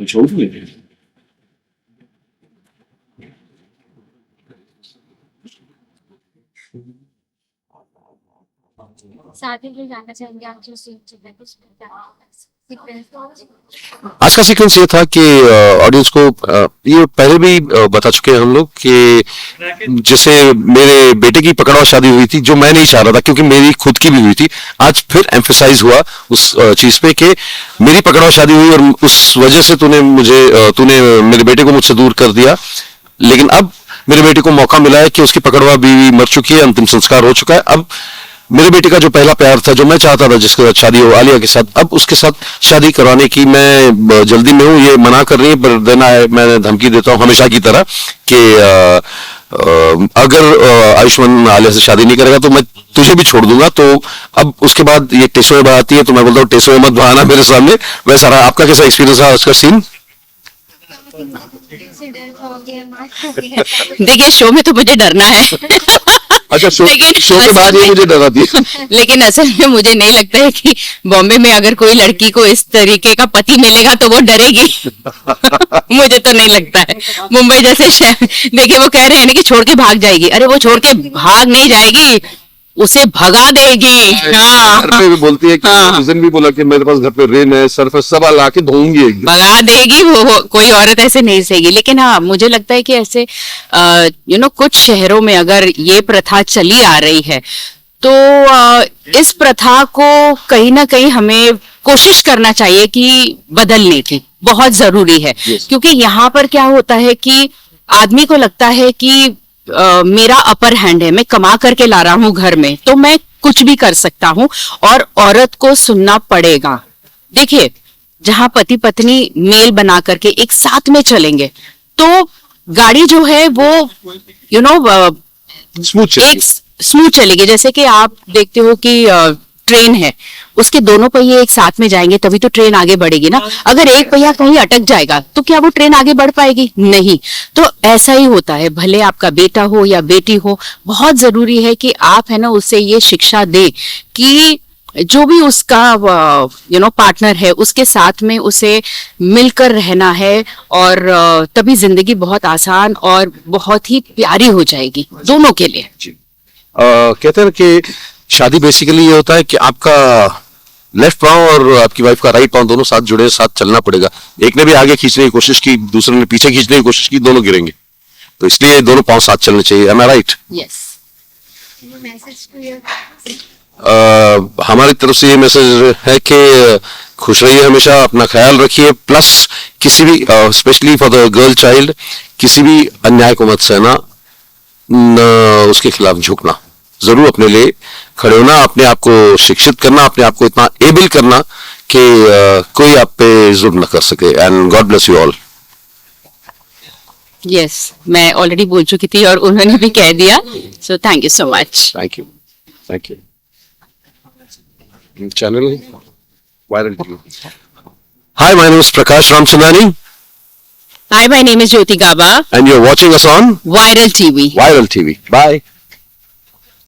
छोड़ देंगे। साथ ही में जानना चाहेंगे आप जो सीन चल रहा है उसमें क्या सीक्वेंस। आज का सीक्वेंस ये था कि ऑडियंस को ये पहले भी बता चुके हैं हम लोग कि जैसे मेरे बेटे की पकड़वा शादी हुई थी जो मैं नहीं चाह रहा था क्योंकि मेरी खुद की भी हुई थी, आज फिर एम्फेसाइज हुआ उस चीज पे कि मेरी पकड़वा शादी हुई और उस वजह से तूने मेरे बेटे को मुझसे दूर कर दिया, लेकिन अब मेरे बेटे को मौका मिला है कि उसकी पकड़वा बीवी मर चुकी है, अंतिम संस्कार हो चुका है। अब मेरे बेटे का जो पहला प्यार था, जो मैं चाहता था जिसके साथ शादी हो आलिया के साथ, अब उसके साथ शादी करवाने की मैं जल्दी में हूँ। ये मना कर रही है पर देना है, मैं धमकी देता हूँ हमेशा की तरह कि अगर आयुष्मान आलिया से शादी नहीं करेगा तो मैं तुझे भी छोड़ दूंगा। तो अब उसके बाद ये टेसो में बढ़ाती है तो मैं बोलता हूँ टेसो में मत बढ़ाना मेरे सामने। वैसा रहा। आपका कैसा एक्सपीरियंस रहा आज का सीन? देखिए शो में तो मुझे डरना है अच्छा, शो के बाद ये मुझे डरा दिया। लेकिन असल में मुझे नहीं लगता है कि बॉम्बे में अगर कोई लड़की को इस तरीके का पति मिलेगा तो वो डरेगी मुझे तो नहीं लगता है। मुंबई जैसे शहर देखिए, वो कह रहे हैं ना कि छोड़ के भाग जाएगी, अरे वो छोड़ के भाग नहीं जाएगी, उसे भगा देगी। हाँ, घर पे भी बोलती है कि रीजन भी बोला कि मेरे पास घर पे रेन है, सर्फ है, सब ला के धोऊंगी, भगा देगी वो कोई औरत ऐसे नहीं सहेगी। लेकिन हाँ, मुझे लगता है कि ऐसे कुछ शहरों में अगर ये प्रथा चली आ रही है तो इस प्रथा को कहीं ना कहीं हमें कोशिश करना चाहिए कि बदलने की बहुत जरूरी है। क्योंकि यहाँ पर क्या होता है कि आदमी को लगता है कि मेरा अपर हैंड है, मैं कमा करके ला रहा हूं घर में तो मैं कुछ भी कर सकता हूं और औरत को सुनना पड़ेगा। देखिए, जहां पति पत्नी मेल बना करके एक साथ में चलेंगे तो गाड़ी जो है वो स्मूथ चलेगी। जैसे कि आप देखते हो कि ट्रेन है, उसके दोनों पहिए एक साथ में जाएंगे तभी तो ट्रेन आगे बढ़ेगी ना। अगर एक पहिया कहीं अटक जाएगा तो क्या वो ट्रेन आगे बढ़ पाएगी? नहीं। तो ऐसा ही होता है, भले आपका बेटा हो या बेटी हो, बहुत जरूरी है कि आप है ना उसे ये शिक्षा दे कि जो भी उसका पार्टनर है उसके साथ में उसे मिलकर रहना है और तभी जिंदगी बहुत आसान और बहुत ही प्यारी हो जाएगी दोनों के लिए। कहते हैं कि शादी बेसिकली ये होता है कि आपका लेफ्ट पांव और आपकी वाइफ का राइट पांव दोनों साथ जुड़े, साथ चलना पड़ेगा। एक ने भी आगे खींचने की कोशिश की, दूसरे ने पीछे खींचने की कोशिश की, दोनों गिरेंगे। तो इसलिए दोनों पांव साथ चलने चाहिए। एम आई राइट? यस। हमारी तरफ से ये मैसेज है कि खुश रहिए, हमेशा अपना ख्याल रखिए, प्लस किसी भी specially for the girl child किसी भी अन्याय को मत सहना, न उसके खिलाफ झुकना, जरूर अपने लिए खड़े होना, अपने आप को शिक्षित करना, अपने आप को इतना एबल करना कि कोई आप पे जुल्म न कर सके। And God bless you all. Yes, मैं ऑलरेडी बोल चुकी थी और उन्होंने भी कह दिया, so thank you so much. Thank you, thank you. Channel viral TV. Hi, my name is Prakash Ramchandani. Hi, my name is Jyoti Gaba. And you're watching us on Viral TV. Viral TV. Bye.